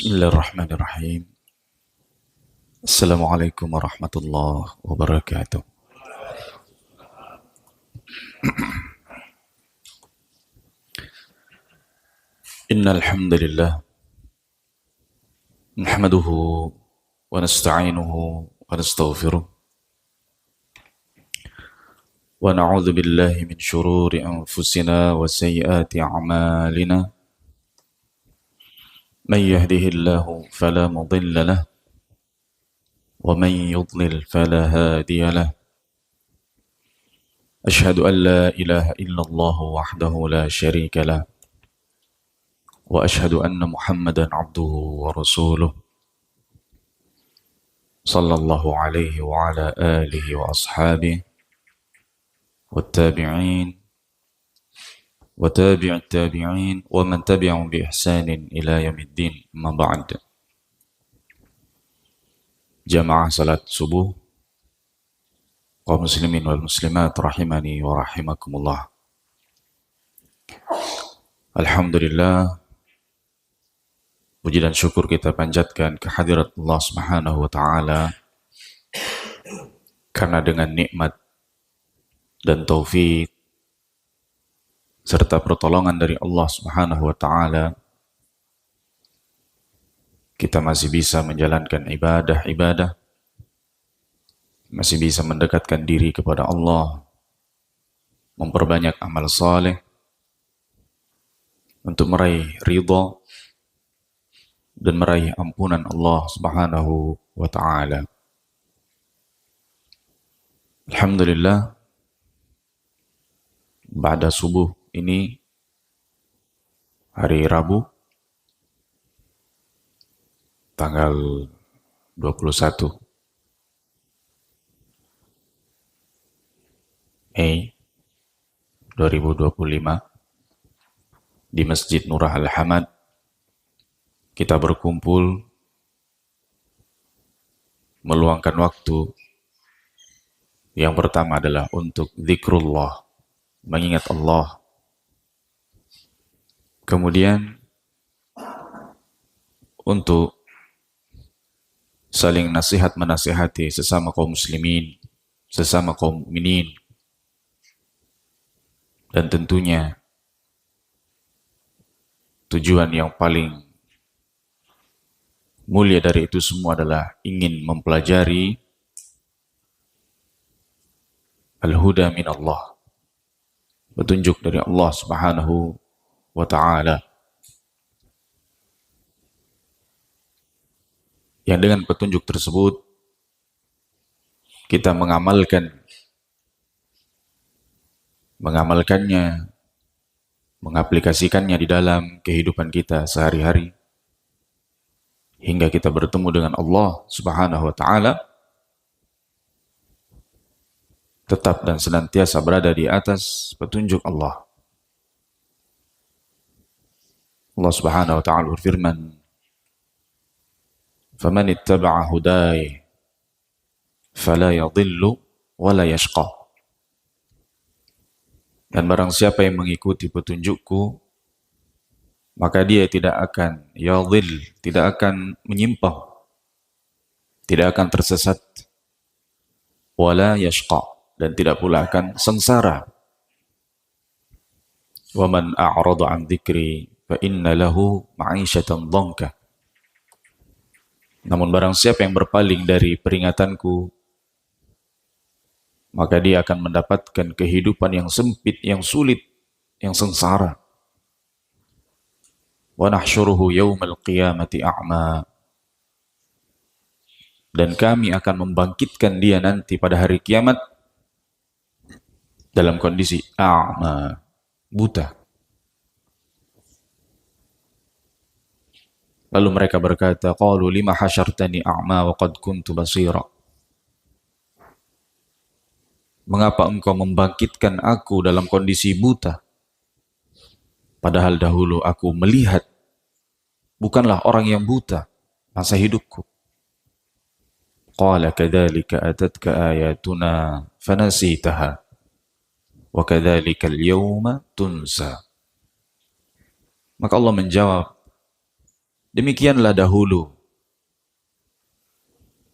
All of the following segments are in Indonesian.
Bismillahirrahmanirrahim. Assalamualaikum warahmatullahi wabarakatuh. Innal hamdalillah nahmaduhu wa nasta'inuhu wa nastaghfiruh wa na'udzu billahi min shururi anfusina wa sayyiati a'malina. Man yahdihillahu fala mudilla lahu ومن يضلل فلا هادي له أشهد أن لا إله إلا الله وحده لا شريك له وأشهد أن محمدا عبده ورسوله صلى الله عليه وعلى آله وأصحابه والتابعين وتابع التابعين ومن تبعهم بإحسان إلى يوم الدين. أما بعد. Jamaah salat subuh kaum muslimin wal muslimat rahimani wa rahimakumullah. Alhamdulillah, puji dan syukur kita panjatkan kehadirat Allah Subhanahu wa taala karena dengan nikmat dan taufik serta pertolongan dari Allah Subhanahu wa taala kita masih bisa menjalankan ibadah-ibadah, masih bisa mendekatkan diri kepada Allah, memperbanyak amal saleh untuk meraih ridha dan meraih ampunan Allah Subhanahu wa taala. Alhamdulillah, ba'da subuh ini hari Rabu tanggal 21 Mei 2025 di Masjid Nurah Al-Hamad kita berkumpul meluangkan waktu. Yang pertama adalah untuk zikrullah, mengingat Allah. Kemudian untuk saling nasihat menasihati sesama kaum muslimin, sesama kaum mukminin. Dan tentunya tujuan yang paling mulia dari itu semua adalah ingin mempelajari al-huda min Allah, petunjuk dari Allah Subhanahu wa taala. Yang dengan petunjuk tersebut kita mengamalkannya, mengaplikasikannya di dalam kehidupan kita sehari-hari hingga kita bertemu dengan Allah Subhanahu wa taala, tetap dan senantiasa berada di atas petunjuk Allah. Allah Subhanahu wa taala berfirman, فَمَنِ اتَّبَعَ هُدَايَ فَلَا يَضِلُّ وَلَا يَشْقَى. Dan barang siapa yang mengikuti petunjukku, maka dia tidak akan yadhil, tidak akan menyimpang, tidak akan tersesat, wala yashqa, dan tidak pula akan sengsara. وَمَنْ أَعْرَضَ عَنْ ذِكْرِي فَإِنَّ لَهُ مَعِيشَةً ضَنْكَ. Namun barang siapa yang berpaling dari peringatanku, maka dia akan mendapatkan kehidupan yang sempit, yang sulit, yang sengsara. Wa nahsyuruhu yaumal qiyamati a'ma. Dan kami akan membangkitkan dia nanti pada hari kiamat dalam kondisi a'ma, buta. Lalu mereka berkata, qalu lima hasyartani a'ma wa qad kuntu basira. Mengapa engkau membangkitkan aku dalam kondisi buta, padahal dahulu aku melihat, bukanlah orang yang buta masa hidupku. Qala kadzalika atatka ayatuna fanasitaha wa kadzalika al-yawma tunsa. Maka Allah menjawab, Demikianlah dahulu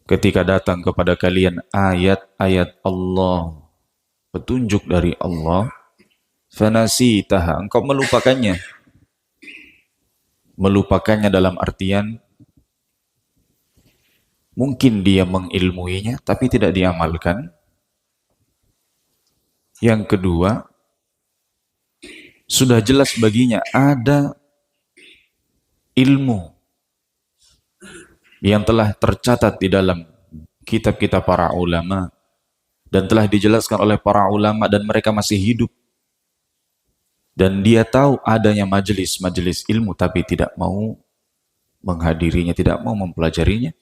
ketika datang kepada kalian ayat-ayat Allah, petunjuk dari Allah, fanasitaha, engkau melupakannya. Melupakannya dalam artian mungkin dia mengilmuinya tapi tidak diamalkan. Yang kedua, sudah jelas baginya ada ilmu yang telah tercatat di dalam kitab-kitab para ulama dan telah dijelaskan oleh para ulama dan mereka masih hidup. Dan dia tahu adanya majelis-majelis ilmu tapi tidak mau menghadirinya, tidak mau mempelajarinya,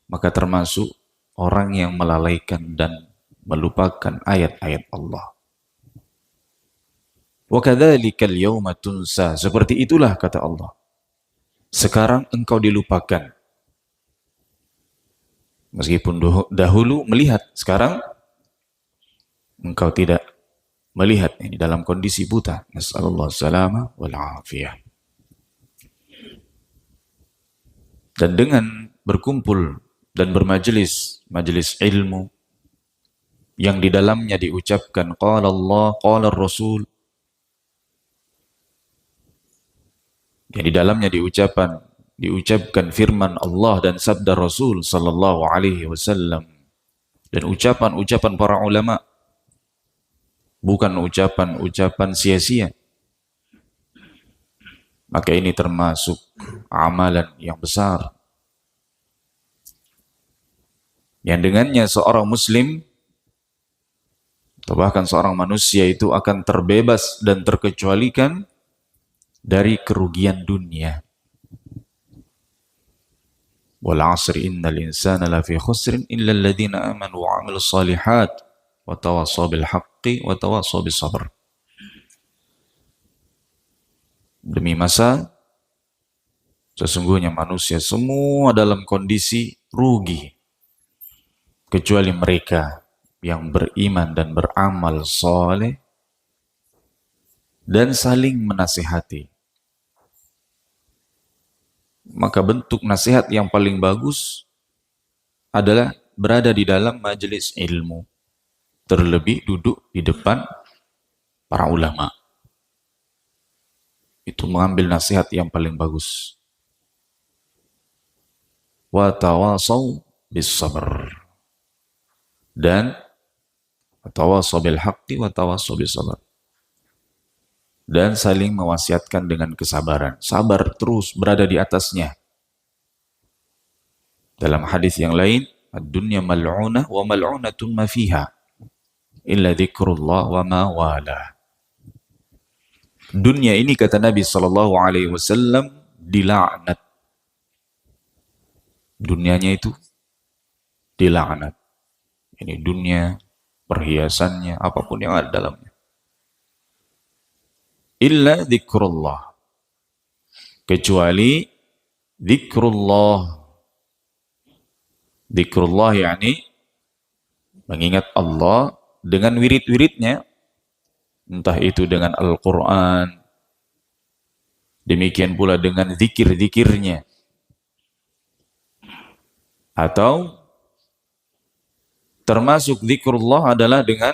maka termasuk orang yang melalaikan dan melupakan ayat-ayat Allah. Wa kadzalikal yauma tunsa, seperti itulah kata Allah. Sekarang engkau dilupakan. Meskipun dahulu melihat, sekarang engkau tidak melihat, ini dalam kondisi buta. Nas'alullah salama wal afiyah. Dan dengan berkumpul dan bermajelis, majelis ilmu yang di dalamnya diucapkan qala Allah, qala Rasul, yang di dalamnya diucapkan firman Allah dan sabda Rasul sallallahu alaihi wasallam, dan ucapan-ucapan para ulama, bukan ucapan-ucapan sia-sia, maka ini termasuk amalan yang besar yang dengannya seorang muslim atau bahkan seorang manusia itu akan terbebas dan terkecualikan dari kerugian dunia. Wal 'asri innal insana lafi khusrin illa alladziina aamanu wa 'amilus shalihat wa tawassaw bil haqqi wa tawassaw bis sabr. Demi masa, sesungguhnya manusia semua dalam kondisi rugi kecuali mereka yang beriman dan beramal soleh dan saling menasihati. Maka bentuk nasihat yang paling bagus adalah berada di dalam majelis ilmu, terlebih duduk di depan para ulama. Itu mengambil nasihat yang paling bagus. Wa tawasaw bis sabr, dan tawasaw bil haqqi wa tawasaw bis sabr, dan saling mewasiatkan dengan kesabaran. Sabar terus berada di atasnya. Dalam hadis yang lain, ad-dunya mal'unah wa mal'unatun ma fiha illa dzikrullah wa ma wala. Dunia ini, kata Nabi sallallahu alaihi wasallam, dilaknat. Dunianya itu dilaknat. Ini dunia, perhiasannya, apapun yang ada dalamnya. Illa dzikrullah, kecuali dzikrullah. Dzikrullah yakni mengingat Allah dengan wirid-wiridnya, entah itu dengan Al-Quran, demikian pula dengan zikir-zikirnya, atau termasuk dzikrullah adalah dengan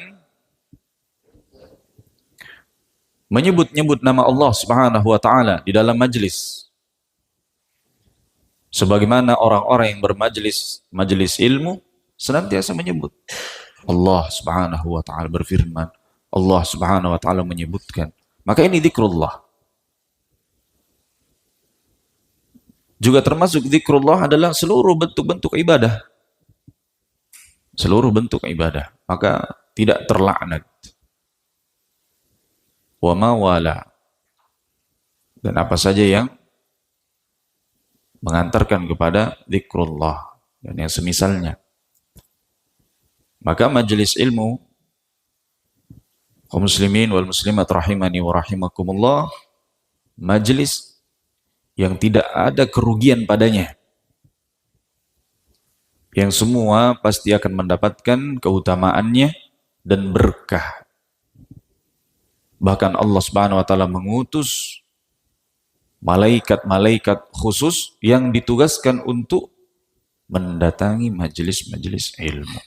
menyebut-nyebut nama Allah Subhanahu wa taala di dalam majlis. Sebagaimana orang-orang yang majelis ilmu senantiasa menyebut Allah Subhanahu wa taala, berfirman, Allah Subhanahu wa taala menyebutkan. Maka ini dzikrullah. Juga termasuk dzikrullah adalah seluruh bentuk-bentuk ibadah. Seluruh bentuk ibadah, maka tidak terlaknat. Wa ma wala, dan apa saja yang mengantarkan kepada dzikrullah dan yang semisalnya. Maka majelis ilmu, kaum muslimin wal muslimat rahimani wa rahimakumullah, majelis yang tidak ada kerugian padanya, yang semua pasti akan mendapatkan keutamaannya dan berkah. Bahkan Allah Subhanahu wa taala mengutus malaikat-malaikat khusus yang ditugaskan untuk mendatangi majelis-majelis ilmu.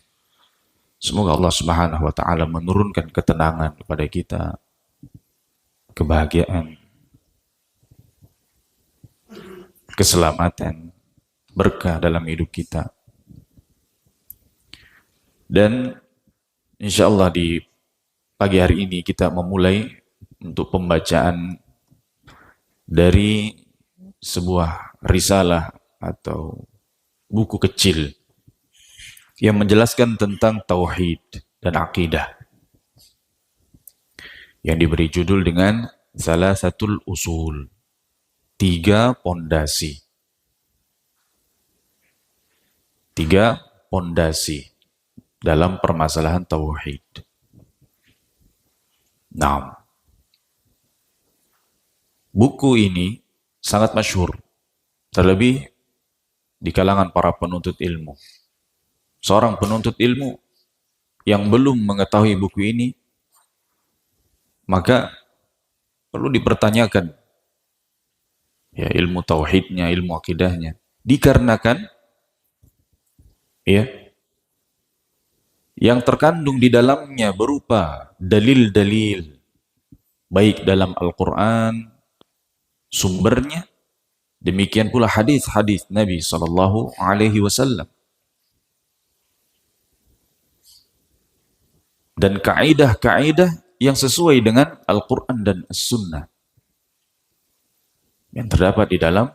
Semoga Allah Subhanahu wa taala menurunkan ketenangan kepada kita, kebahagiaan, keselamatan, berkah dalam hidup kita. Dan insya Allah di pagi hari ini kita memulai untuk pembacaan dari sebuah risalah atau buku kecil yang menjelaskan tentang tauhid dan akidah yang diberi judul dengan Salasatul Usul, 3 pondasi. 3 pondasi dalam permasalahan tauhid. Nah, buku ini sangat masyhur, terlebih di kalangan para penuntut ilmu. Seorang penuntut ilmu yang belum mengetahui buku ini, maka perlu dipertanyakan ya ilmu tauhidnya, ilmu akidahnya. Dikarenakan ya yang terkandung di dalamnya berupa dalil-dalil baik dalam Al-Quran sumbernya, demikian pula hadis-hadis Nabi Sallallahu Alaihi Wasallam dan kaidah-kaidah yang sesuai dengan Al-Quran dan As-Sunnah yang terdapat di dalam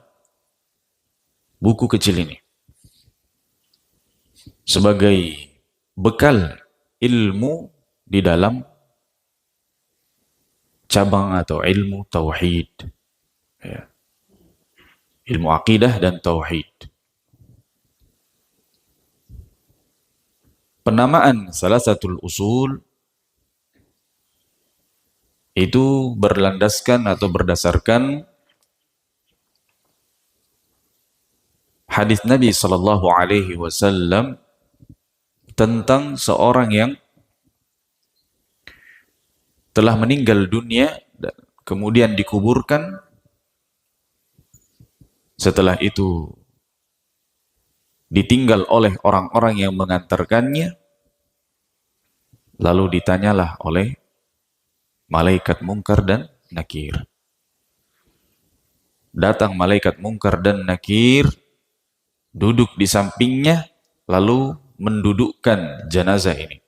buku kecil ini sebagai bekal ilmu di dalam cabang atau ilmu tauhid ya. Ilmu akidah dan tauhid. Penamaan Salasatul Usul itu berlandaskan atau berdasarkan hadis Nabi Sallallahu Alaihi Wasallam tentang seorang yang telah meninggal dunia dan kemudian dikuburkan. Setelah itu ditinggal oleh orang-orang yang mengantarkannya, lalu ditanyalah oleh malaikat Munkar dan Nakir. Datang malaikat Munkar dan Nakir, duduk di sampingnya, lalu mendudukkan jenazah ini,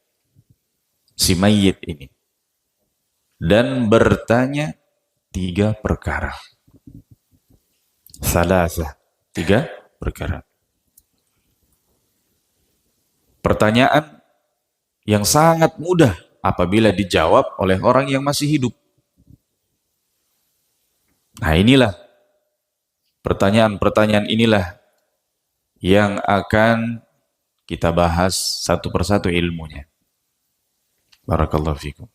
si mayit ini, dan bertanya 3 perkara. Salasa, 3 perkara. Pertanyaan yang sangat mudah apabila dijawab oleh orang yang masih hidup. Nah, inilah pertanyaan-pertanyaan inilah yang akan kita bahas satu persatu ilmunya. Barakallahu fikum.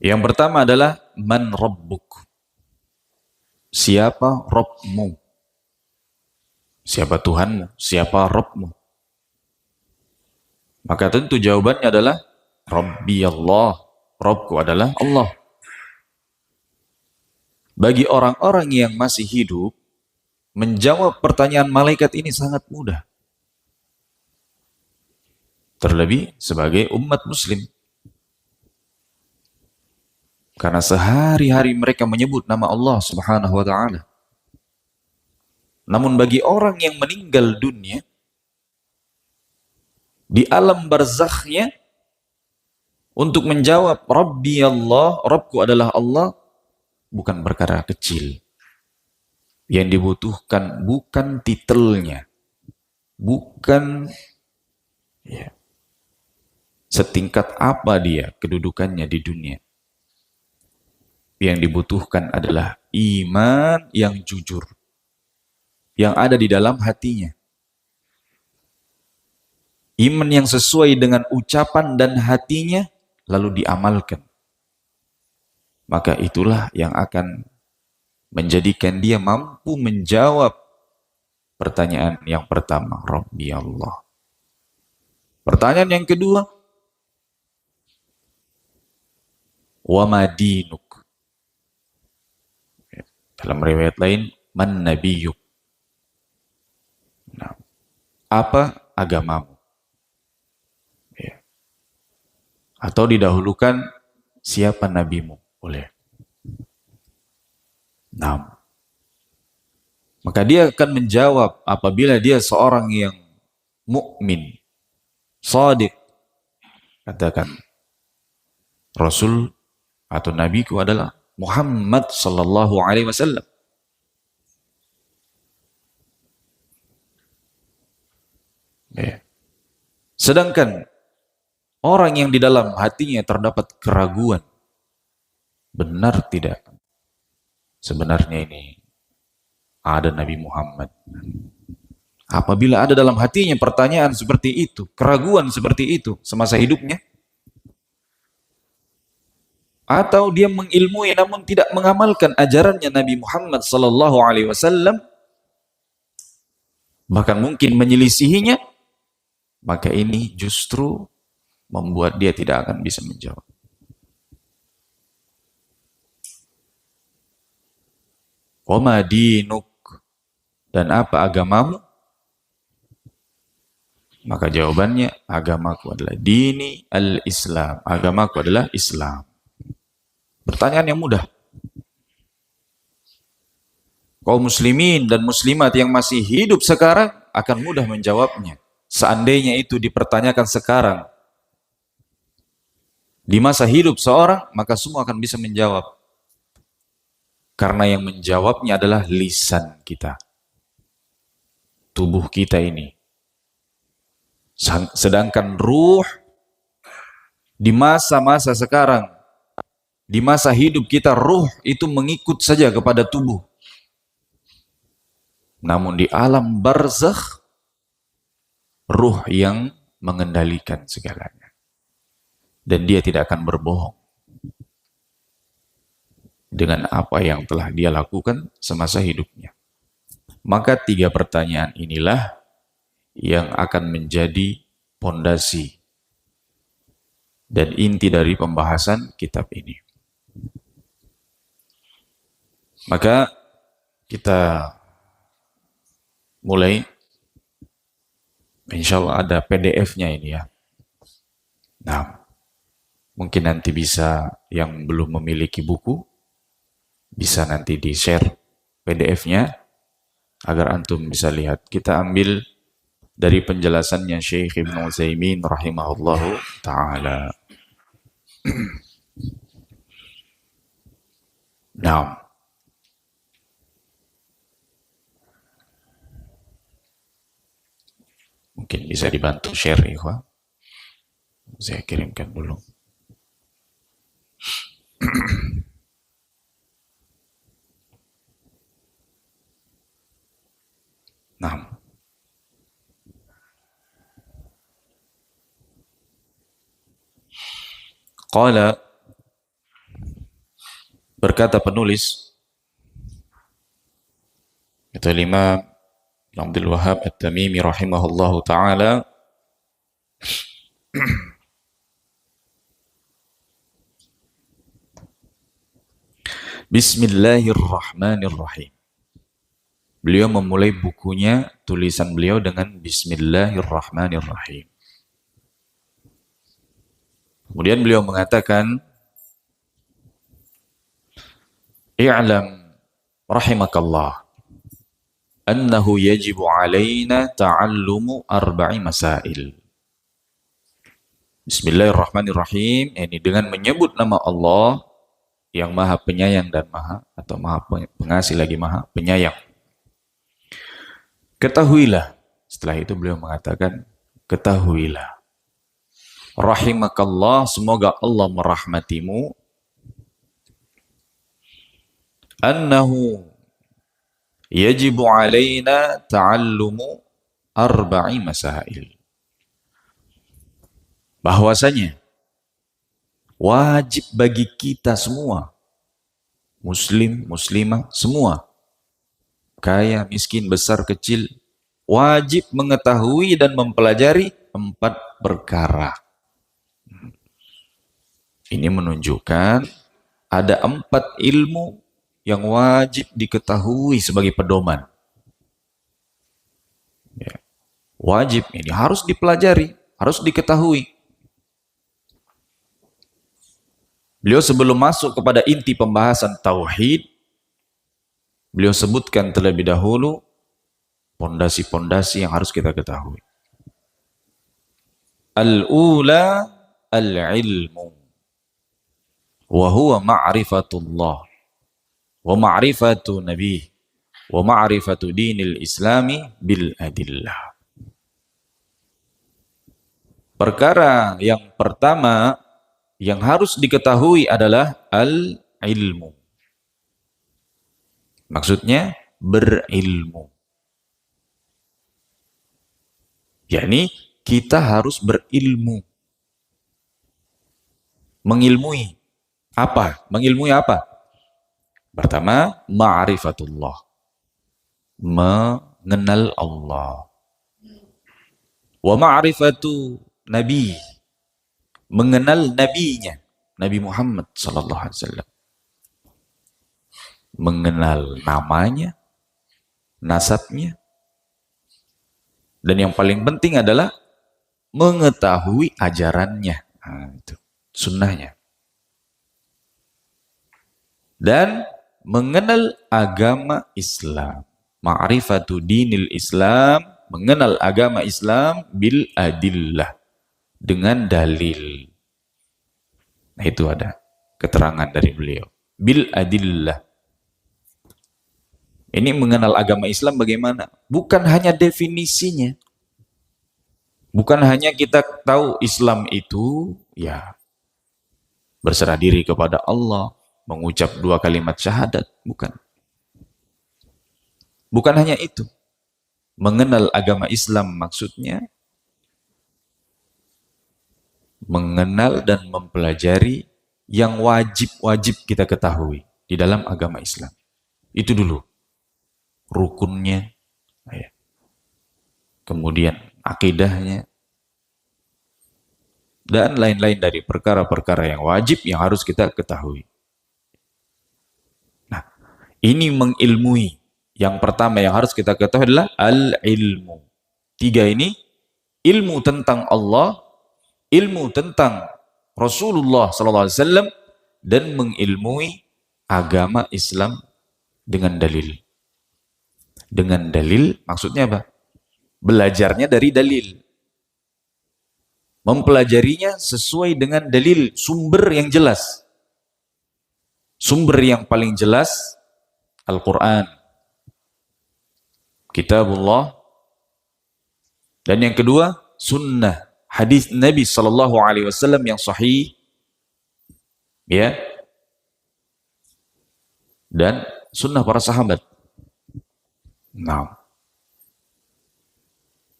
Yang pertama adalah man rabbuk. Siapa Rabbmu? Siapa Tuhanmu? Siapa Rabbmu? Maka tentu jawabannya adalah Rabbi Allah. Rabbku adalah Allah. Bagi orang-orang yang masih hidup, menjawab pertanyaan malaikat ini sangat mudah. Terlebih sebagai umat muslim. Karena sehari-hari mereka menyebut nama Allah Subhanahu wa ta'ala. Namun bagi orang yang meninggal dunia, di alam barzakhnya, untuk menjawab Rabbi Allah, Rabbku adalah Allah, bukan perkara kecil. Yang dibutuhkan bukan titelnya, bukan ya, setingkat apa dia kedudukannya di dunia. Yang dibutuhkan adalah iman yang jujur, yang ada di dalam hatinya. Iman yang sesuai dengan ucapan dan hatinya, lalu diamalkan. Maka itulah yang akan menjadikan dia mampu menjawab pertanyaan yang pertama, Rabbi Allah. Pertanyaan yang kedua, Wa ma dinuk. Dalam riwayat lain, man nabiyuk. Nah, apa agamamu? Ya. Atau didahulukan siapa nabimu? Boleh. Nah, maka dia akan menjawab apabila dia seorang yang mukmin, shadiq. Katakan, Rasul atau nabiku adalah Muhammad sallallahu alaihi wasallam. Ya. Sedangkan orang yang di dalam hatinya terdapat keraguan, benar tidak sebenarnya ini ada Nabi Muhammad. Apabila ada dalam hatinya pertanyaan seperti itu, keraguan seperti itu semasa hidupnya, atau dia mengilmui namun tidak mengamalkan ajarannya Nabi Muhammad sallallahu alaihi wasallam, bahkan mungkin menyelisihinya, maka ini justru membuat dia tidak akan bisa menjawab. Wa ma dinuk, dan apa agamamu? Maka jawabannya, agamaku adalah dini al-Islam. Agamaku adalah Islam. Pertanyaan yang mudah. Kaum muslimin dan muslimat yang masih hidup sekarang akan mudah menjawabnya. Seandainya itu dipertanyakan sekarang, di masa hidup seorang, maka semua akan bisa menjawab. Karena yang menjawabnya adalah lisan kita. Tubuh kita ini. Sedangkan ruh di masa-masa sekarang, di masa hidup kita, ruh itu mengikut saja kepada tubuh. Namun di alam barzakh, ruh yang mengendalikan segalanya. Dan dia tidak akan berbohong dengan apa yang telah dia lakukan semasa hidupnya. Maka 3 pertanyaan inilah yang akan menjadi pondasi dan inti dari pembahasan kitab ini. Maka kita mulai, insya Allah ada PDF-nya ini ya. Nah, mungkin nanti bisa yang belum memiliki buku, bisa nanti di-share PDF-nya agar antum bisa lihat. Kita ambil dari penjelasannya Syekh Ibnu Utsaimin rahimahullahu ta'ala. Nah, mungkin bisa dibantu share ya, saya kirimkan dulu. Nah, qala, berkata penulis, itu Imam Abdul Wahhab At-Tamimi rahimahullahu ta'ala, Bismillahirrahmanirrahim. Beliau memulai bukunya, tulisan beliau dengan Bismillahirrahmanirrahim. Kemudian beliau mengatakan, I'lam rahimakallah annahu yajibu alaina ta'allumu 4 masail. Bismillahirrahmanirrahim, ini dengan menyebut nama Allah yang Maha Penyayang dan Maha Pengasih lagi Maha Penyayang. Ketahuilah, setelah itu beliau mengatakan, ketahuilah, rahimakallah, semoga Allah merahmatimu, annahu yajibu alaina ta'allumu 4 masail. Bahwasanya wajib bagi kita semua, muslim, muslimah, semua, kaya, miskin, besar, kecil, wajib mengetahui dan mempelajari 4 perkara. Ini menunjukkan ada 4 ilmu yang wajib diketahui sebagai pedoman. Ya. Wajib ini harus dipelajari, harus diketahui. Beliau sebelum masuk kepada inti pembahasan tauhid, beliau sebutkan terlebih dahulu pondasi-pondasi yang harus kita ketahui. Al-ula al-ilmu wa huwa ma'rifatullah wa ma'rifatu nabi wa ma'rifatu dinil islami bil adillah. Perkara yang pertama yang harus diketahui adalah al-ilmu. Maksudnya berilmu. yakni kita harus berilmu. Mengilmui apa? Mengilmui apa? Pertama, ma'rifatullah. Mengenal Allah. Wa ma'rifatu nabi. Mengenal nabinya, Nabi Muhammad sallallahu alaihi wasallam. Mengenal namanya, nasabnya. Dan yang paling penting adalah mengetahui ajarannya. Nah, itu sunnahnya. Dan mengenal agama Islam. Ma'rifatu dinil Islam, mengenal agama Islam bil adillah, dengan dalil. Nah, itu ada keterangan dari beliau. Bil adillah. Ini mengenal agama Islam bagaimana? Bukan hanya definisinya. Bukan hanya kita tahu Islam itu ya berserah diri kepada Allah, mengucap 2 kalimat syahadat, bukan. Bukan hanya itu. Mengenal agama Islam maksudnya mengenal dan mempelajari yang wajib-wajib kita ketahui di dalam agama Islam. Itu dulu. Rukunnya, kemudian akidahnya, dan lain-lain dari perkara-perkara yang wajib yang harus kita ketahui. Nah, ini mengilmui. Yang pertama yang harus kita ketahui adalah al-ilmu. 3 ini, ilmu tentang Allah, ilmu tentang Rasulullah SAW, dan mengilmui agama Islam dengan dalil. Dengan dalil maksudnya apa? Belajarnya dari dalil. Mempelajarinya sesuai dengan dalil, sumber yang jelas. Sumber yang paling jelas Al-Quran, Kitabullah, dan yang kedua sunnah, hadis Nabi SAW yang sahih, ya, dan sunnah para sahabat. Nah,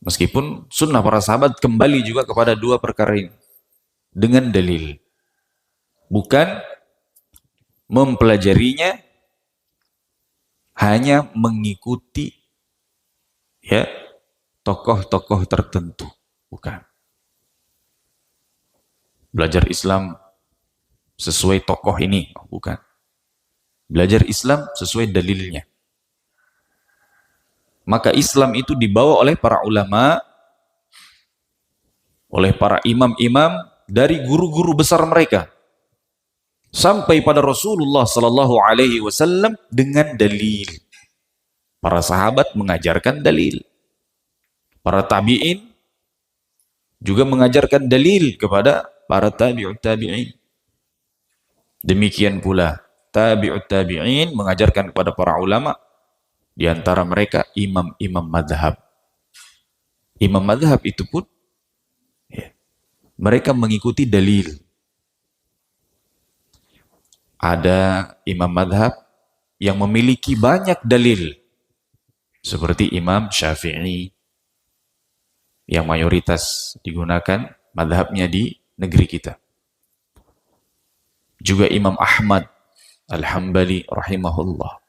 meskipun sunnah para sahabat kembali juga kepada 2 perkara ini dengan dalil, bukan mempelajarinya hanya mengikuti ya tokoh-tokoh tertentu, bukan. Belajar Islam sesuai tokoh ini, bukan. Belajar Islam sesuai dalilnya. Maka Islam itu dibawa oleh para ulama, oleh para imam-imam dari guru-guru besar mereka sampai pada Rasulullah sallallahu alaihi wasallam dengan dalil. Para sahabat mengajarkan dalil. Para tabi'in juga mengajarkan dalil kepada para tabi'ut tabi'in. Demikian pula tabi'ut tabi'in mengajarkan kepada para ulama, di antara mereka imam-imam madhab. Imam madhab itu pun ya, mereka mengikuti dalil. Ada imam madhab yang memiliki banyak dalil, seperti Imam Syafi'i yang mayoritas digunakan madhabnya di negeri kita. Juga Imam Ahmad Al-Hambali rahimahullah.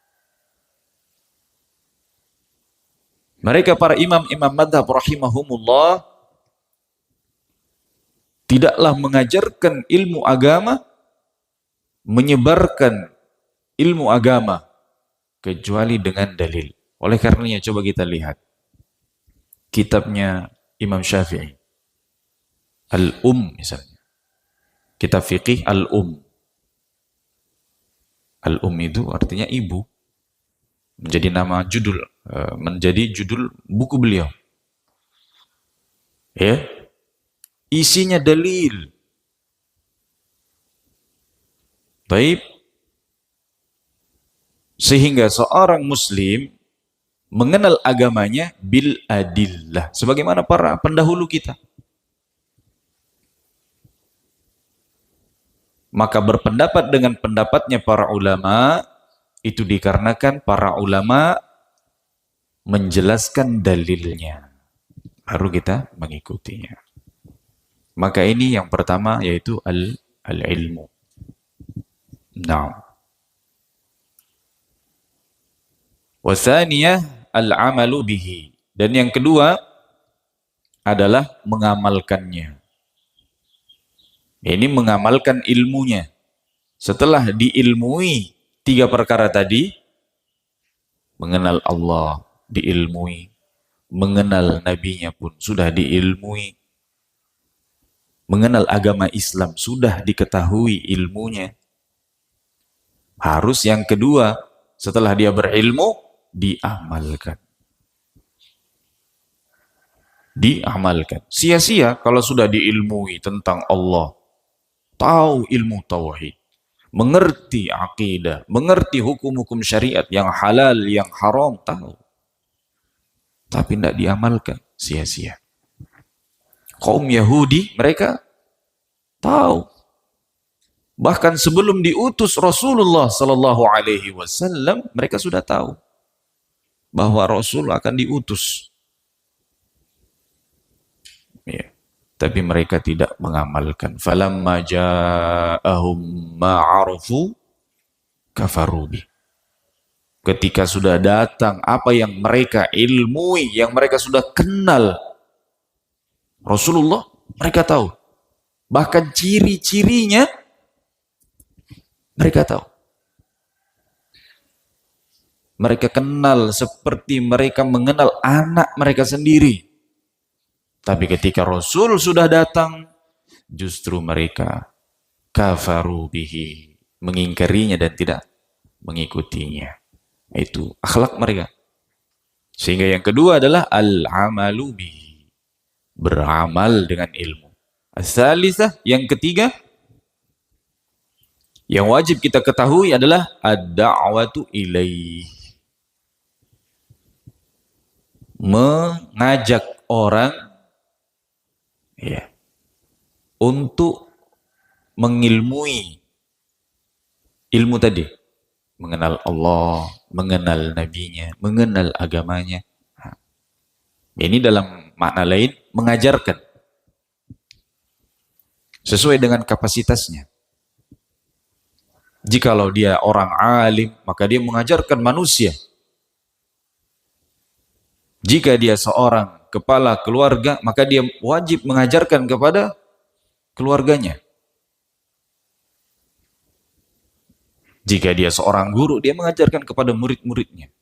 Mereka para imam-imam madhab rahimahumullah tidaklah mengajarkan ilmu agama menyebarkan ilmu agama kecuali dengan dalil. Oleh karenanya coba kita lihat kitabnya Imam Syafi'i, misalnya. Kitab fikih Al-Um. Al-Um itu artinya ibu. Menjadi nama judul, menjadi judul buku beliau. Ya. Isinya dalil. Baik. Sehingga seorang muslim mengenal agamanya bil adillah. Sebagaimana para pendahulu kita. Maka berpendapat dengan pendapatnya para ulama, itu dikarenakan para ulama menjelaskan dalilnya. Baru kita mengikutinya. Maka ini yang pertama yaitu al-ilmu. Nah. Wasaniyah al-amalu bihi. Dan yang kedua adalah mengamalkannya. Ini mengamalkan ilmunya. Setelah diilmui tiga perkara tadi, mengenal Allah diilmui, mengenal nabinya pun sudah diilmui, mengenal agama Islam sudah diketahui ilmunya. Harus yang kedua, setelah dia berilmu, diamalkan. Diamalkan. Sia-sia kalau sudah diilmui tentang Allah, tahu ilmu tauhid, mengerti akidah, mengerti hukum-hukum syariat yang halal, yang haram, tahu. Tapi tidak diamalkan, sia-sia. Kaum Yahudi, mereka tahu. Bahkan sebelum diutus Rasulullah Sallallahu Alaihi Wasallam, mereka sudah tahu bahwa Rasul akan diutus. Ya. Tapi mereka tidak mengamalkan. Falamma ja'ahum ma'arufu kafaru bih. Ketika sudah datang apa yang mereka ilmui, yang mereka sudah kenal Rasulullah, mereka tahu. Bahkan ciri-cirinya mereka tahu. Mereka kenal seperti mereka mengenal anak mereka sendiri. Tapi ketika Rasul sudah datang, justru mereka kafaru bihi, mengingkarinya dan tidak mengikutinya. Itu akhlak mereka. Sehingga yang kedua adalah al-amalu bihi, beramal dengan ilmu. As-salisah, yang ketiga, yang wajib kita ketahui adalah ad-da'watu ilaih, mengajak orang ya, untuk mengilmui ilmu tadi, mengenal Allah, mengenal nabinya, mengenal agamanya. Ini dalam makna lain mengajarkan sesuai dengan kapasitasnya. Jikalau dia orang alim, maka dia mengajarkan manusia. Jika dia seorang kepala keluarga, maka dia wajib mengajarkan kepada keluarganya. Jika dia seorang guru, dia mengajarkan kepada murid-muridnya.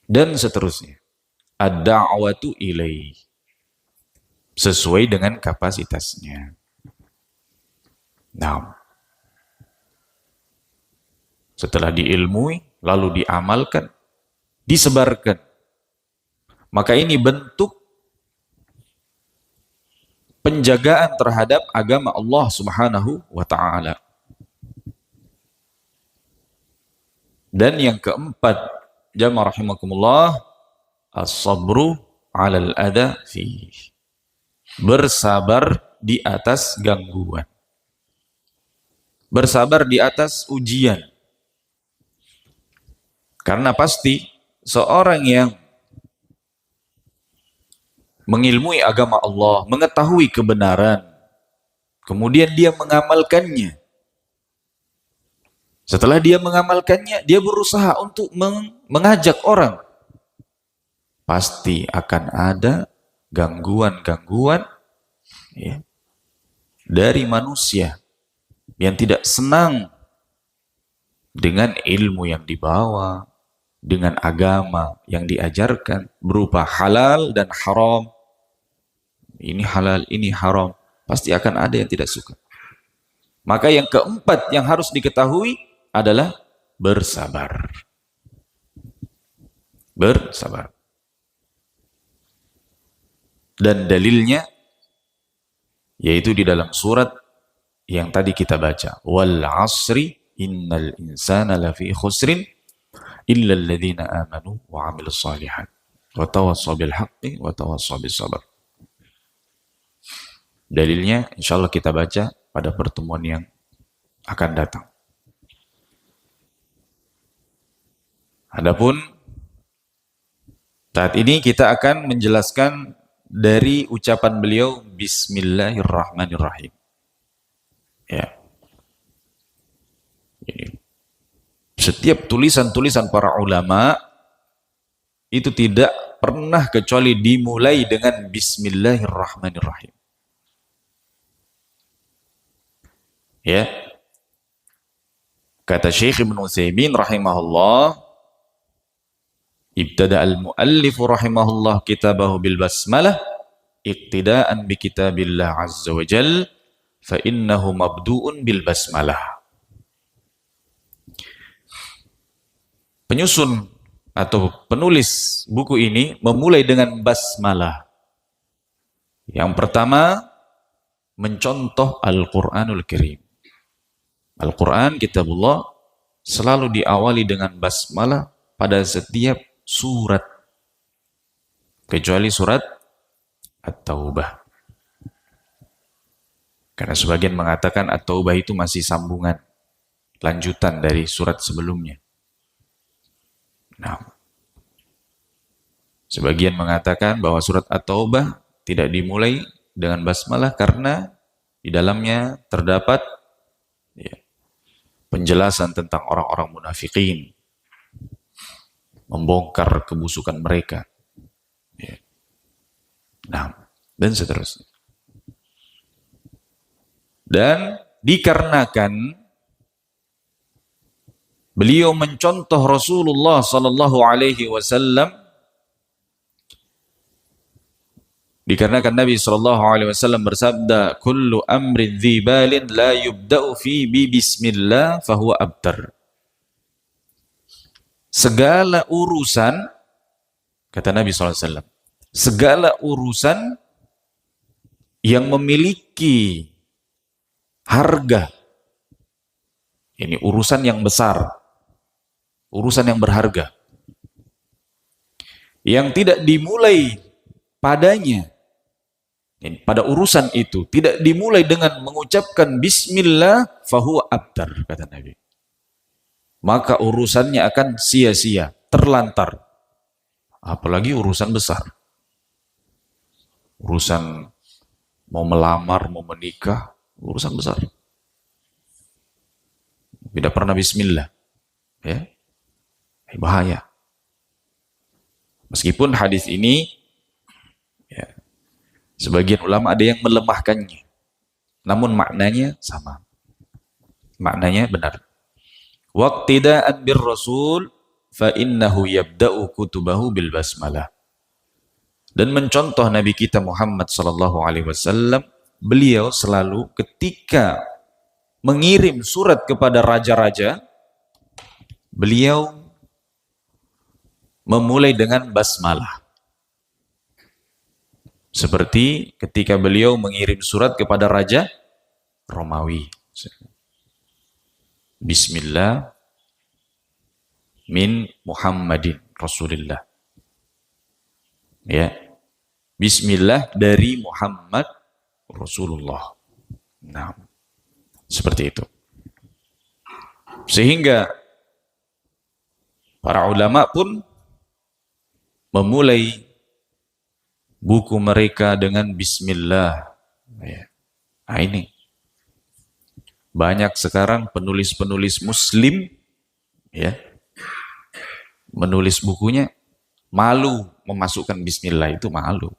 Dan seterusnya. Ad-da'watu ilaih. Sesuai dengan kapasitasnya. Nah, setelah diilmui, lalu diamalkan, disebarkan. Maka ini bentuk penjagaan terhadap agama Allah Subhanahu wa ta'ala. Dan yang keempat, jamaah rahimakumullah, as-sabru 'alal adha fi. Bersabar di atas gangguan. Bersabar di atas ujian. Karena pasti seorang yang mengilmui agama Allah, mengetahui kebenaran, kemudian dia mengamalkannya. Setelah dia mengamalkannya, dia berusaha untuk mengajak orang. Pasti akan ada gangguan-gangguan ya, dari manusia yang tidak senang dengan ilmu yang dibawa, dengan agama yang diajarkan berupa halal dan haram. Ini halal, ini haram. Pasti akan ada yang tidak suka. Maka yang keempat yang harus diketahui adalah bersabar. Bersabar. Dan dalilnya yaitu di dalam surat yang tadi kita baca, wal asri innal insana lafi khusrin illa alladhina amanu wa 'amilus shalihat wa tawassaw bil haqqi wa tawassaw bis sabr. Dalilnya insyaallah kita baca pada pertemuan yang akan datang. Adapun saat ini kita akan menjelaskan dari ucapan beliau Bismillahirrahmanirrahim. Ya. Jadi, setiap tulisan-tulisan para ulama itu tidak pernah kecuali dimulai dengan Bismillahirrahmanirrahim. Ya. Kata Syekh Ibnu Utsaimin rahimahullah, ibtada al-muallif rahimahullah kitabahu bil basmalah iqtidaan bi kitabillah azza wa jal fa innahu mabdu'un bil basmalah. Penyusun atau penulis buku ini memulai dengan basmalah. Yang pertama mencontoh Al-Qur'anul Karim. Al-Quran kitabullah selalu diawali dengan basmalah pada setiap surat, kecuali surat At-Taubah. Karena sebagian mengatakan At-Taubah itu masih sambungan, lanjutan dari surat sebelumnya. Nah, sebagian mengatakan bahwa surat At-Taubah tidak dimulai dengan basmalah karena di dalamnya terdapat penjelasan tentang orang-orang munafikin, membongkar kebusukan mereka. Nah, dan seterusnya. Dan dikarenakan beliau mencontoh Rasulullah sallallahu alaihi wasallam, dikarenakan Nabi sallallahu alaihi wasallam bersabda, "Kullu amrin dzibalin la yubda'u fi bi bismillah fahuwa abtar." Segala urusan, kata Nabi sallallahu alaihi wasallam, segala urusan yang memiliki harga, ini urusan yang besar, urusan yang berharga, yang tidak dimulai padanya, pada urusan itu tidak dimulai dengan mengucapkan bismillah, fahuwa abtar, kata Nabi, maka urusannya akan sia-sia, terlantar. Apalagi urusan besar, urusan mau melamar, mau menikah, urusan besar, tidak pernah bismillah, ya, bahaya. Meskipun hadis ini, ya, sebagian ulama ada yang melemahkannya, namun maknanya sama, maknanya benar. Waqtida'an bir rasul fa innahu yabda'u kutubahu bil basmalah. Dan mencontoh Nabi kita Muhammad sallallahu alaihi wasallam, beliau selalu ketika mengirim surat kepada raja-raja, beliau memulai dengan basmalah. Seperti ketika beliau mengirim surat kepada raja Romawi, Bismillah min Muhammadin Rasulillah. Ya, Bismillah dari Muhammad Rasulullah. Nah, seperti itu. Sehingga para ulama pun memulai buku mereka dengan Bismillah. Ya. Nah, ini banyak sekarang penulis-penulis Muslim, ya, menulis bukunya malu memasukkan Bismillah, itu malu.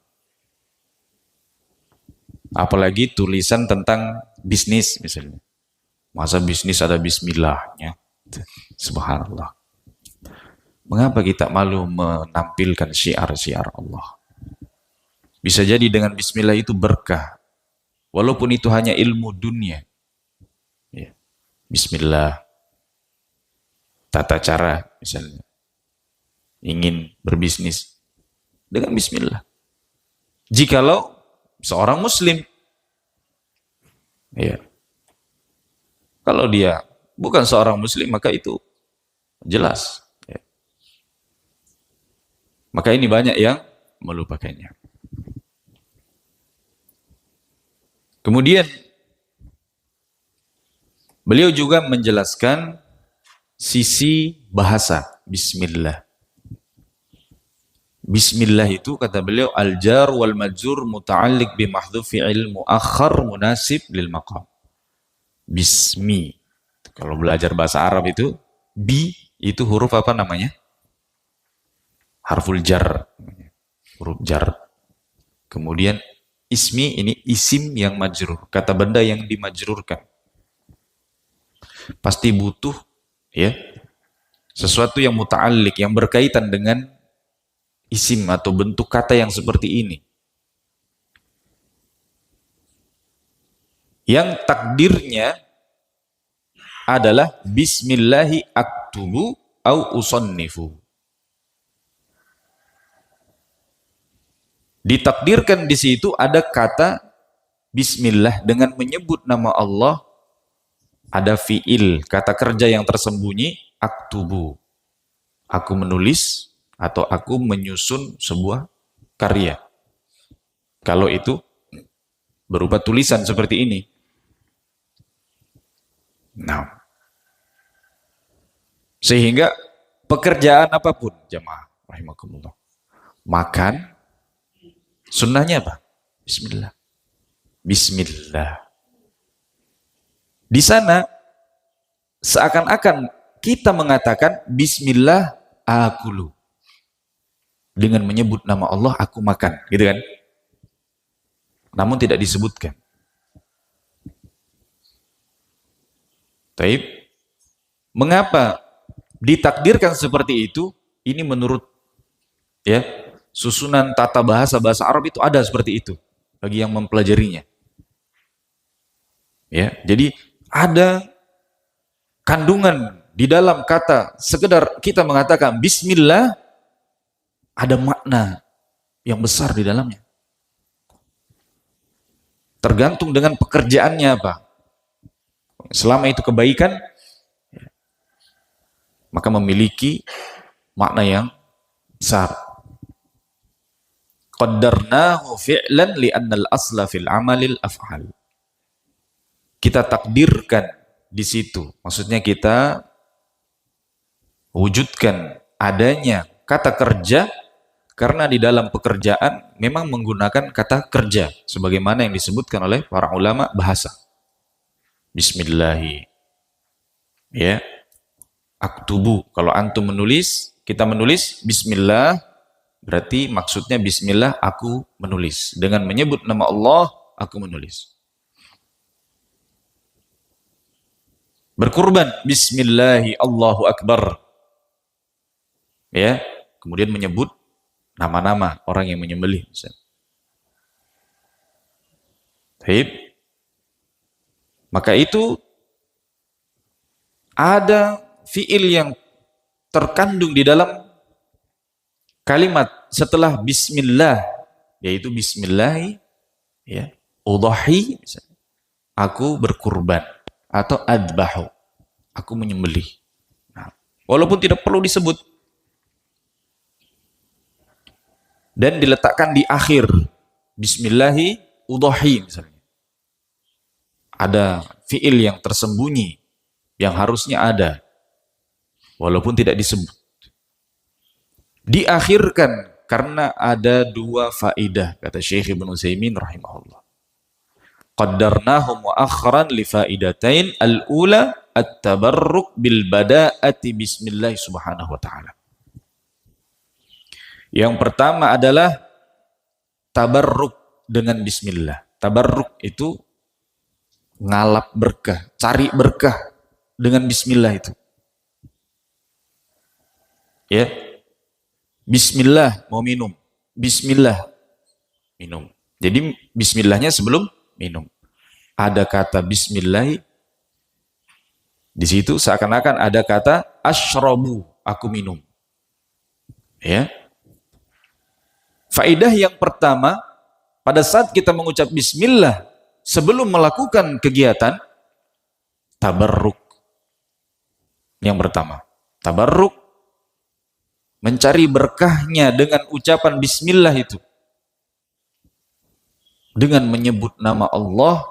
Apalagi tulisan tentang bisnis misalnya. Masa bisnis ada Bismillahnya? Subhanallah. Mengapa kita malu menampilkan syiar-syiar Allah? Bisa jadi dengan bismillah itu berkah. Walaupun itu hanya ilmu dunia. Ya. Bismillah. Tata cara misalnya. Ingin berbisnis. Dengan bismillah. Jikalau seorang muslim. Ya. Kalau dia bukan seorang muslim, maka itu jelas. Ya. Maka ini banyak yang melupakannya. Kemudian beliau juga menjelaskan sisi bahasa bismillah. Bismillah itu kata beliau al-jar wal majrur muta'alliq bi mahdhufi fi'il muakhar munasib lil maqam. Bismi. Kalau belajar bahasa Arab itu bi itu huruf apa namanya? Harful jar. Huruf jar. Kemudian ismi ini isim yang majrur, kata benda yang dimajrurkan. Pasti butuh ya sesuatu yang muta'alliq, yang berkaitan dengan isim atau bentuk kata yang seperti ini. Yang takdirnya adalah bismillahi aktubu au usannifu. Ditakdirkan di situ ada kata bismillah dengan menyebut nama Allah, ada fiil, kata kerja yang tersembunyi, aktubu. Aku menulis atau aku menyusun sebuah karya. Kalau itu berupa tulisan seperti ini. Nah, sehingga pekerjaan apapun, jamaah rahimakumullah, makan, sunnahnya apa? Bismillah. Bismillah. Di sana seakan-akan kita mengatakan bismillah akulu. Dengan menyebut nama Allah aku makan, gitu kan? Namun tidak disebutkan. Taib. Mengapa ditakdirkan seperti itu? Ini menurut ya susunan tata bahasa Arab itu ada seperti itu bagi yang mempelajarinya. Ya, jadi ada kandungan di dalam kata sekedar kita mengatakan bismillah, ada makna yang besar di dalamnya. Tergantung dengan pekerjaannya apa. Selama itu kebaikan, maka memiliki makna yang besar. Qaddarnahu fi'lan li'annal asla fil amalil af'al. Kita takdirkan di situ. Maksudnya kita wujudkan adanya kata kerja karena di dalam pekerjaan memang menggunakan kata kerja sebagaimana yang disebutkan oleh para ulama bahasa. Bismillahi. Ya. Aktubu. Kalau antum menulis, kita menulis bismillah, berarti maksudnya bismillah aku menulis. Dengan menyebut nama Allah, aku menulis. Berkurban, bismillahi Allahu akbar. Ya, kemudian menyebut nama-nama orang yang menyembelih. Baik. Maka itu ada fiil yang terkandung di dalam kalimat setelah bismillah, yaitu bismillahi ya, udhahi, aku berkurban, atau adbahu, aku menyembelih. Nah, walaupun tidak perlu disebut dan diletakkan di akhir bismillahi udhahi misalnya. Ada fiil yang tersembunyi yang harusnya ada walaupun tidak disebut. Diakhirkan karena ada dua faidah, kata Syekh Ibnu Utsaimin rahimahullah. Qaddarnahu mu'akhkharan li faidatain, al-ula at-tabarruk bil bada'ati bismillah subhanahu wa ta'ala. Yang pertama adalah tabarruk dengan bismillah. Tabarruk itu ngalap berkah, cari berkah dengan bismillah itu. Ya, bismillah mau minum. Bismillah minum. Jadi bismillahnya sebelum minum. Ada kata bismillah di situ, seakan-akan ada kata asyrabu, aku minum. Ya. Faedah yang pertama, pada saat kita mengucap bismillah sebelum melakukan kegiatan, tabarruk. Yang pertama, tabarruk, mencari berkahnya dengan ucapan bismillah itu. Dengan menyebut nama Allah,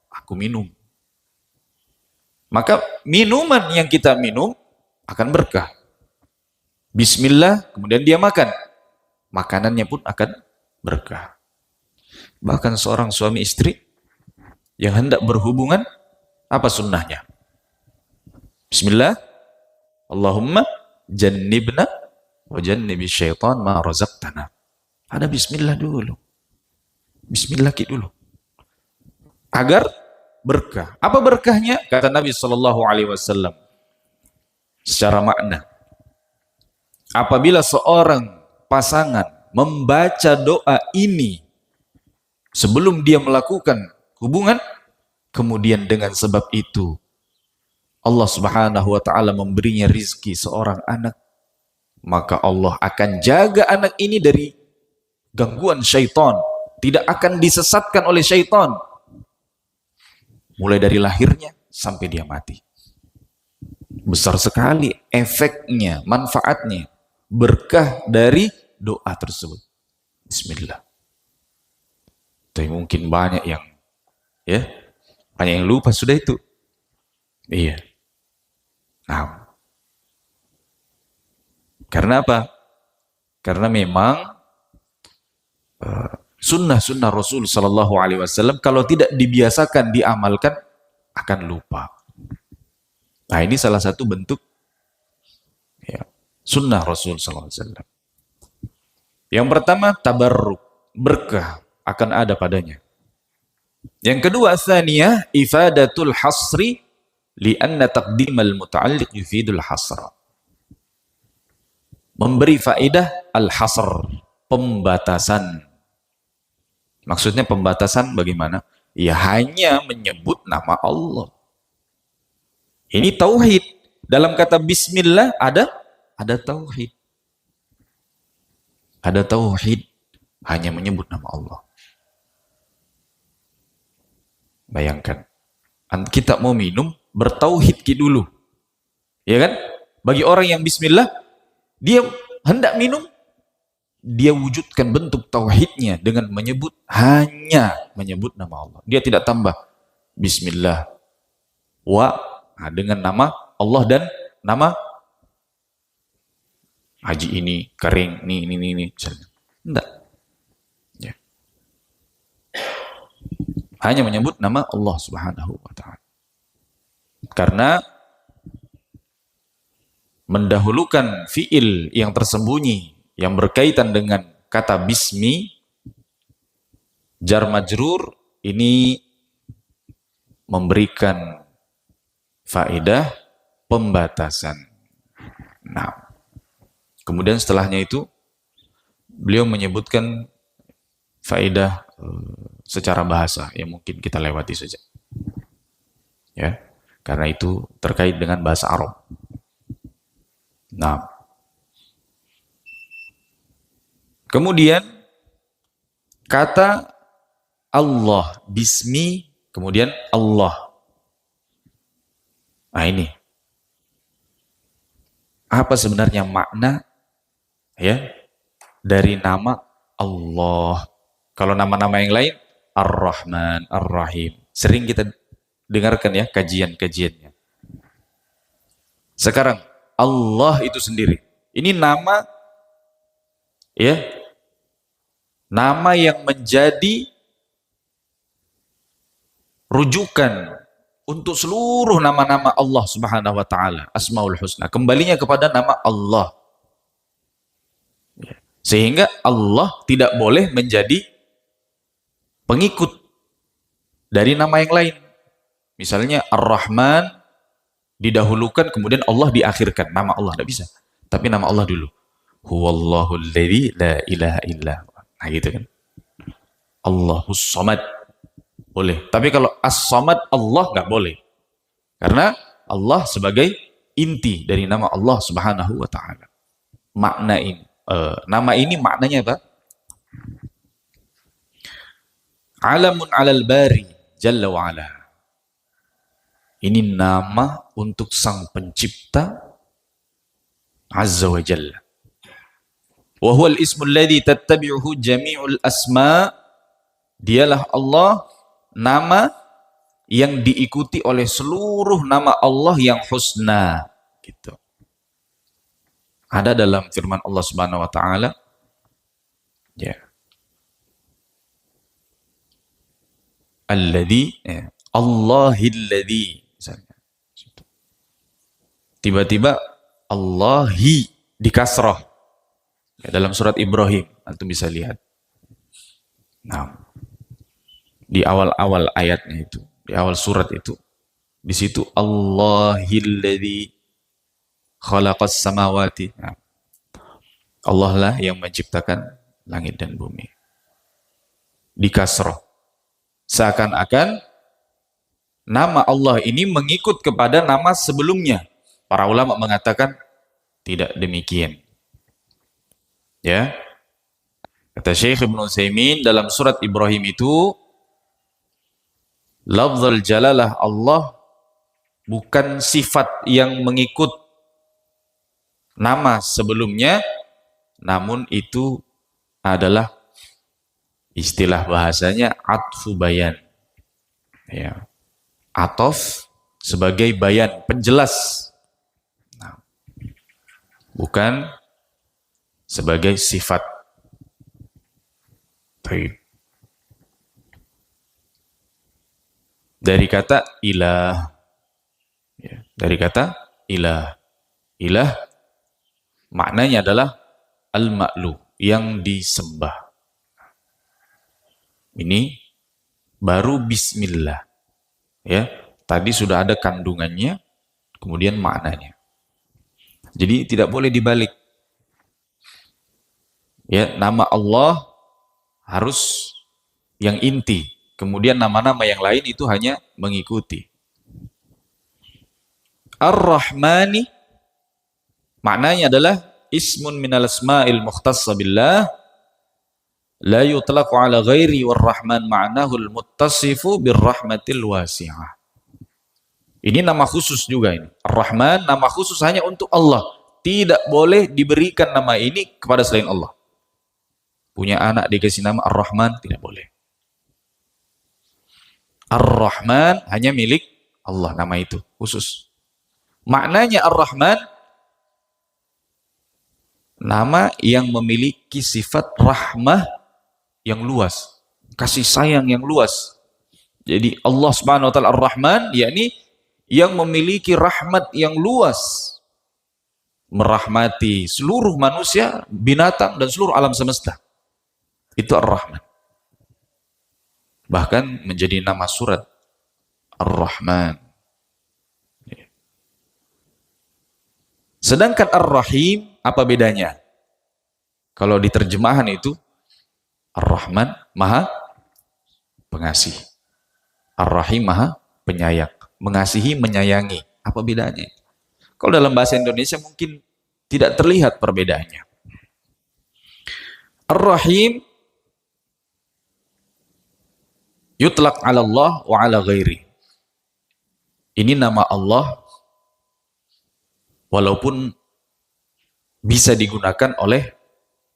aku minum. Maka minuman yang kita minum akan berkah. Bismillah, kemudian dia makan. Makanannya pun akan berkah. Bahkan seorang suami istri yang hendak berhubungan, apa sunnahnya? Bismillah, Allahumma jannibna wa jannibi syaitan ma razaqtana. Ada bismillah dulu. Bismillah dulu. Agar berkah. Apa berkahnya? Kata Nabi SAW secara makna. Apabila seorang pasangan membaca doa ini sebelum dia melakukan hubungan, kemudian dengan sebab itu Allah Subhanahu wa taala memberinya rizki seorang anak, maka Allah akan jaga anak ini dari gangguan syaitan, tidak akan disesatkan oleh syaitan mulai dari lahirnya sampai dia mati. Besar sekali efeknya, manfaatnya, berkah dari doa tersebut. Bismillah. Tapi mungkin banyak yang lupa sudah itu. Iya. Nah, karena apa? Karena memang sunnah-sunnah Rasul Sallallahu Alaihi Wasallam kalau tidak dibiasakan diamalkan akan lupa. Nah, ini salah satu bentuk sunnah Rasul Sallallahu Alaihi Wasallam. Yang pertama, tabarruk, berkah akan ada padanya. Yang kedua, tsaniyah, ifadatul hasri li'anna taqdimal muta'alliq yufidul hasra. Memberi faedah al-hasr, pembatasan. Maksudnya pembatasan bagaimana? Ya hanya menyebut nama Allah. Ini tauhid. Dalam kata bismillah ada tauhid. Ada tauhid, hanya menyebut nama Allah. Bayangkan, kita mau minum, bertauhid dulu. Ya kan? Bagi orang yang bismillah, dia hendak minum, dia wujudkan bentuk tauhidnya dengan hanya menyebut nama Allah. Dia tidak tambah bismillah dengan nama Allah dan nama haji ini, kering, ini. Enggak. Ya. Hanya menyebut nama Allah Subhanahu wa ta'ala. Karena mendahulukan fiil yang tersembunyi yang berkaitan dengan kata bismi, jar majrur, ini memberikan faedah pembatasan. Nah, kemudian setelahnya itu beliau menyebutkan faedah secara bahasa yang mungkin kita lewati saja. Ya, karena itu terkait dengan bahasa Arab. Nah, kemudian kata Allah, bismi, kemudian Allah. Nah, ini apa sebenarnya makna dari nama Allah? Kalau nama-nama yang lain, Ar-Rahman, Ar-Rahim, sering kita dengarkan ya kajian-kajiannya. Sekarang Allah itu sendiri, ini nama nama yang menjadi rujukan untuk seluruh nama-nama Allah Subhanahu wa taala, Asmaul Husna, kembalinya kepada nama Allah. Sehingga Allah tidak boleh menjadi pengikut dari nama yang lain. Misalnya Ar-Rahman didahulukan, kemudian Allah diakhirkan, nama Allah tidak bisa. Tapi nama Allah dulu. Huwallahul ladzi la ilaha illa. Nah gitu kan. Allahus Samad. Boleh. Tapi kalau As-Samad Allah nggak boleh. Karena Allah sebagai inti dari nama Allah Subhanahu wa taala. Makna ini. Nama ini maknanya apa? Alamun 'alal bari jalla wa ala. Ini nama untuk Sang Pencipta Azza wa Jalla. Wa huwa al-ismul ladzi tattabi'uhu jami'ul asma'. Dialah Allah, nama yang diikuti oleh seluruh nama Allah yang husna. Gitu. Ada dalam firman Allah Subhanahu wa taala, ya. Alladzi, Allahilladzi. Tiba-tiba Allahi di kasrah. Ya, dalam surat Ibrahim, antum bisa lihat. Nah, di awal-awal ayatnya itu, di awal surat itu, di situ Allahilladzi khalaqas samawati. Nah, Allah lah yang menciptakan langit dan bumi. Di kasrah. Seakan-akan nama Allah ini mengikut kepada nama sebelumnya. Para ulama mengatakan tidak demikian. Ya. Kata Syekh Ibnu Utsaimin dalam surat Ibrahim itu, lafzul jalalah Allah bukan sifat yang mengikut nama sebelumnya, namun itu adalah istilah bahasanya atfu bayan. Ya. Atof sebagai bayan, penjelas. Nah, bukan sebagai sifat. Baik. Dari kata ilah. Ya, dari kata ilah. Ilah maknanya adalah al-ma'lu, yang disembah. Ini baru bismillah. Ya, tadi sudah ada kandungannya, kemudian maknanya. Jadi tidak boleh dibalik. Ya, nama Allah harus yang inti. Kemudian nama-nama yang lain itu hanya mengikuti. Ar-Rahmani maknanya adalah ismun minal asma'il mukhtassa billah la yutlaqu ala ghairi war-Rahman ma'nahu al-muttasifu bir-rahmatil wasi'ah. Ini nama khusus juga ini. Ar-Rahman nama khusus hanya untuk Allah. Tidak boleh diberikan nama ini kepada selain Allah. Punya anak dikasih nama Ar-Rahman, tidak boleh. Ar-Rahman hanya milik Allah, nama itu khusus. Maknanya Ar-Rahman, nama yang memiliki sifat rahmah yang luas, kasih sayang yang luas. Jadi Allah Subhanahu wa taala Ar-Rahman, yakni yang memiliki rahmat yang luas, merahmati seluruh manusia, binatang dan seluruh alam semesta. Itu Ar-Rahman. Bahkan menjadi nama surat Ar-Rahman. Sedangkan Ar-Rahim, apa bedanya? Kalau di terjemahan itu Ar-Rahman maha pengasih, Ar-Rahim maha penyayang. Mengasihi, menyayangi. Apa bedanya? Kalau dalam bahasa Indonesia mungkin tidak terlihat perbedaannya. Ar-Rahim yutlaq ala Allah wa ala ghairi. Ini nama Allah walaupun bisa digunakan oleh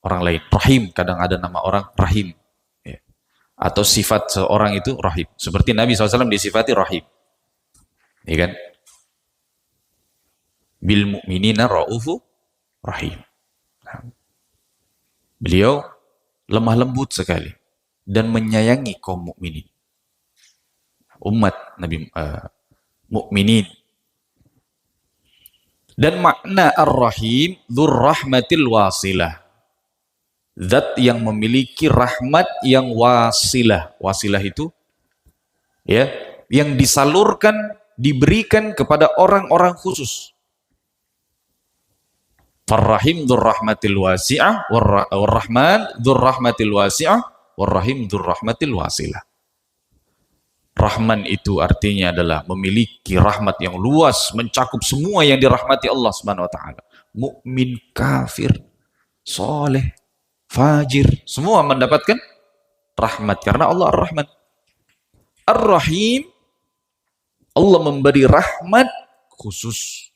orang lain. Rahim, kadang ada nama orang Rahim. Ya. Atau sifat seorang itu Rahim. Seperti Nabi SAW disifati Rahim. Ya kan? Bil mu'minina ra'ufu Rahim. Beliau lemah lembut sekali dan menyayangi kaum mukminin, umat Nabi mukminin. Dan makna Ar-Rahim dzur rahmatil wasilah, zat yang memiliki rahmat yang wasilah. Wasilah itu ya, yang disalurkan, diberikan kepada orang-orang khusus. Farrahim dzur rahmatil wasi'ah warrahman dzur rahmatil wasi'ah warrahim dzur rahmatil wasilah. Rahman itu artinya adalah memiliki rahmat yang luas, mencakup semua yang dirahmati Allah Subhanahu wa taala. Mukmin, kafir, soleh, fajir, semua mendapatkan rahmat karena Allah Ar-Rahman. Ar-Rahim, Allah memberi rahmat khusus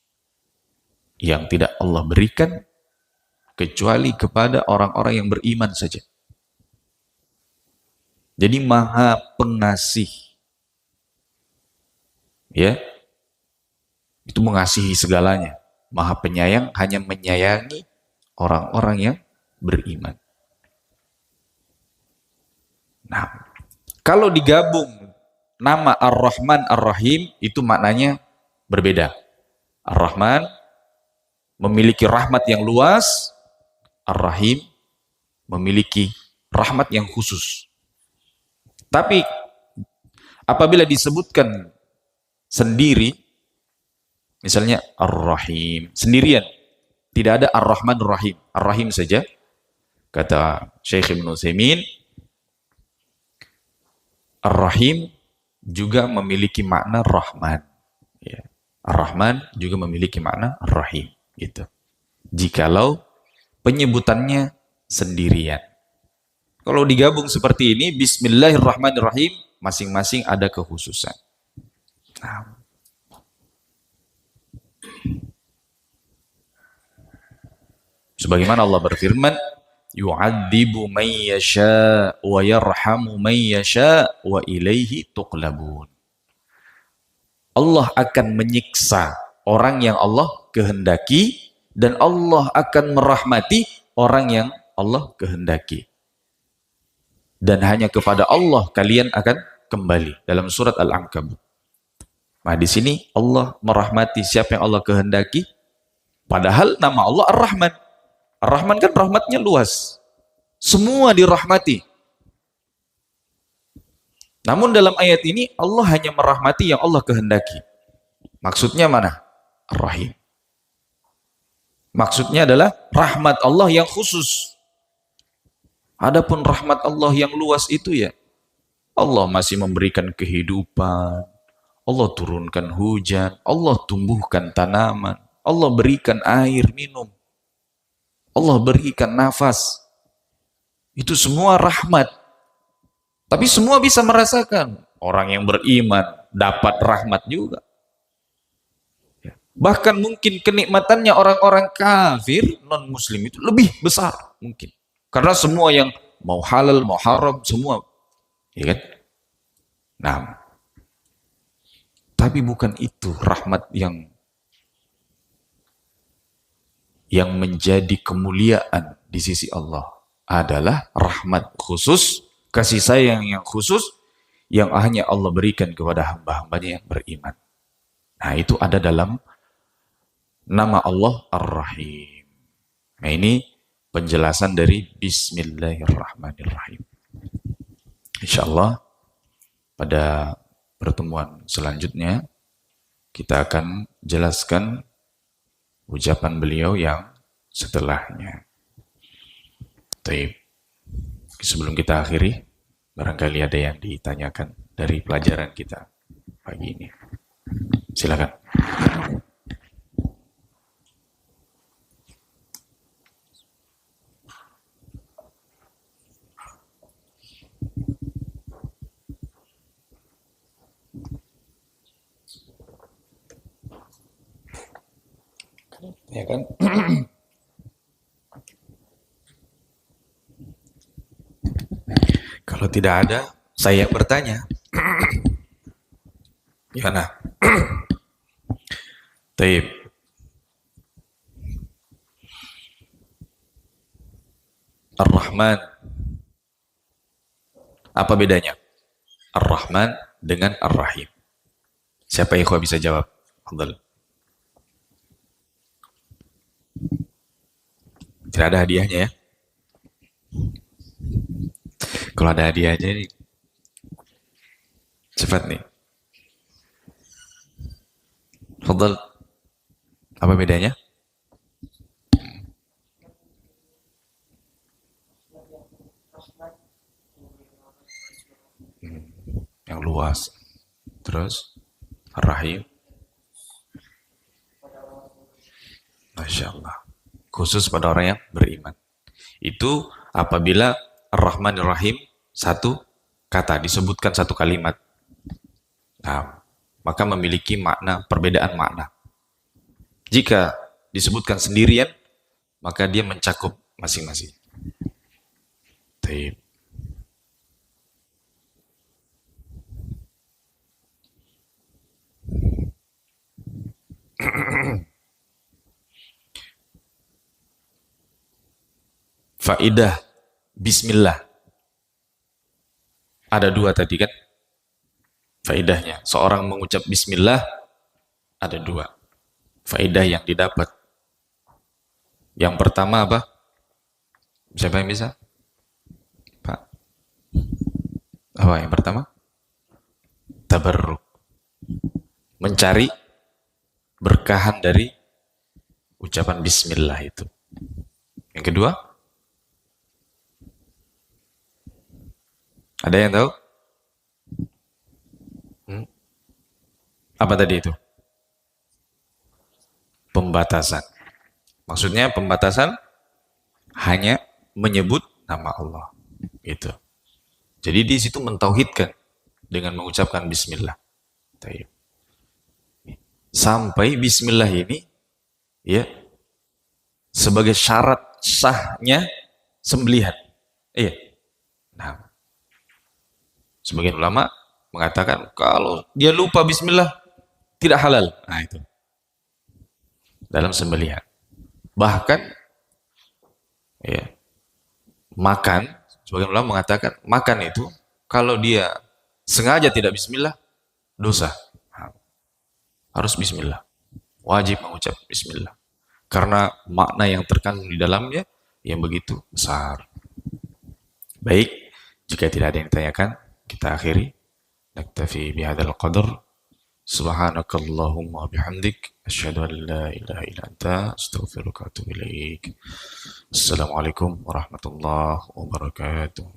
yang tidak Allah berikan kecuali kepada orang-orang yang beriman saja. Jadi Maha Pengasih, ya, itu mengasihi segalanya. Maha Penyayang hanya menyayangi orang-orang yang beriman. Nah, kalau digabung nama Ar-Rahman Ar-Rahim itu maknanya berbeda. Ar-Rahman memiliki rahmat yang luas, Ar-Rahim memiliki rahmat yang khusus. Tapi apabila disebutkan sendiri, misalnya Ar-Rahim sendirian, tidak ada Ar-Rahman Ar-Rahim, Ar-Rahim saja. Kata Syekh Ibn Utsaimin, Ar-Rahim juga memiliki makna Rahman. Ya. Ar-Rahman juga memiliki makna Ar-Rahim. Gitu. Jikalau penyebutannya sendirian. Kalau digabung seperti ini, Bismillahirrahmanirrahim, masing-masing ada kekhususan. Nah. Sebagaimana Allah berfirman, yu'adzibu man yasha wa yarhamu man yasha wa ilaihi tuqlabun. Allah akan menyiksa orang yang Allah kehendaki dan Allah akan merahmati orang yang Allah kehendaki. Dan hanya kepada Allah kalian akan kembali. Dalam surat Al-Ankabut. Nah, di sini Allah merahmati siapa yang Allah kehendaki. Padahal nama Allah Ar-Rahman. Ar-Rahman kan rahmatnya luas. Semua dirahmati. Namun dalam ayat ini Allah hanya merahmati yang Allah kehendaki. Maksudnya mana? Ar-Rahim. Maksudnya adalah rahmat Allah yang khusus. Adapun rahmat Allah yang luas itu ya, Allah masih memberikan kehidupan, Allah turunkan hujan, Allah tumbuhkan tanaman, Allah berikan air minum, Allah berikan nafas. Itu semua rahmat. Tapi semua bisa merasakan. Orang yang beriman dapat rahmat juga. Bahkan mungkin kenikmatannya orang-orang kafir, non-muslim itu lebih besar mungkin. Karena semua yang mau halal, mau haram, semua. Ya kan? Nah, tapi bukan itu rahmat yang menjadi kemuliaan di sisi Allah. Adalah rahmat khusus, kasih sayang yang khusus, yang hanya Allah berikan kepada hamba-hambanya yang beriman. Nah, itu ada dalam nama Allah Ar-Rahim. Nah, ini penjelasan dari Bismillahirrahmanirrahim. Insyaallah pada pertemuan selanjutnya kita akan jelaskan ucapan beliau yang setelahnya. Baik. Sebelum kita akhiri, barangkali ada yang ditanyakan dari pelajaran kita pagi ini. Silakan. Ya kan? Kalau tidak ada, saya bertanya. Gimana? Taib. Ar-Rahman. Apa bedanya? Ar-Rahman dengan Ar-Rahim. Siapa yang bisa jawab? Fadhal. Tidak ada hadiahnya ya? Kalau ada hadiahnya nih, cepat nih. Fadhal. Apa bedanya? yang luas. Terus Ar-Rahim, Masya Allah, khusus pada orang yang beriman. Itu apabila Ar-Rahman Ar-Rahim satu kata, disebutkan satu kalimat. Nah, maka memiliki makna, perbedaan makna. Jika disebutkan sendirian, maka dia mencakup masing-masing. Taib. Faidah Bismillah. Ada dua tadi kan? Faidahnya. Seorang mengucap Bismillah, ada dua. Faidah yang didapat. Yang pertama apa? Siapa yang bisa? Pak. Apa yang pertama? Tabarruk. Mencari berkahan dari ucapan Bismillah itu. Yang kedua? Ada yang tahu? Apa tadi itu? Pembatasan. Maksudnya pembatasan hanya menyebut nama Allah. Itu. Jadi di situ mentauhidkan dengan mengucapkan Bismillah. Sampai Bismillah ini ya sebagai syarat sahnya sembelihan. Iya. Nah, sebagian ulama mengatakan kalau dia lupa Bismillah tidak halal. Nah itu dalam sembelihan. Bahkan ya, makan, sebagian ulama mengatakan makan itu kalau dia sengaja tidak Bismillah dosa. Harus Bismillah. Wajib mengucap Bismillah. Karena makna yang terkandung di dalamnya yang begitu besar. Baik, jika tidak ada yang ditanyakan, kita akhiri. Naktafi bihadzal qadar. Subhanakallahumma bihamdik. Asyhadu an la ilaha illa anta. Astaghfiruka wa atubu ilaik. Assalamualaikum warahmatullahi wabarakatuh.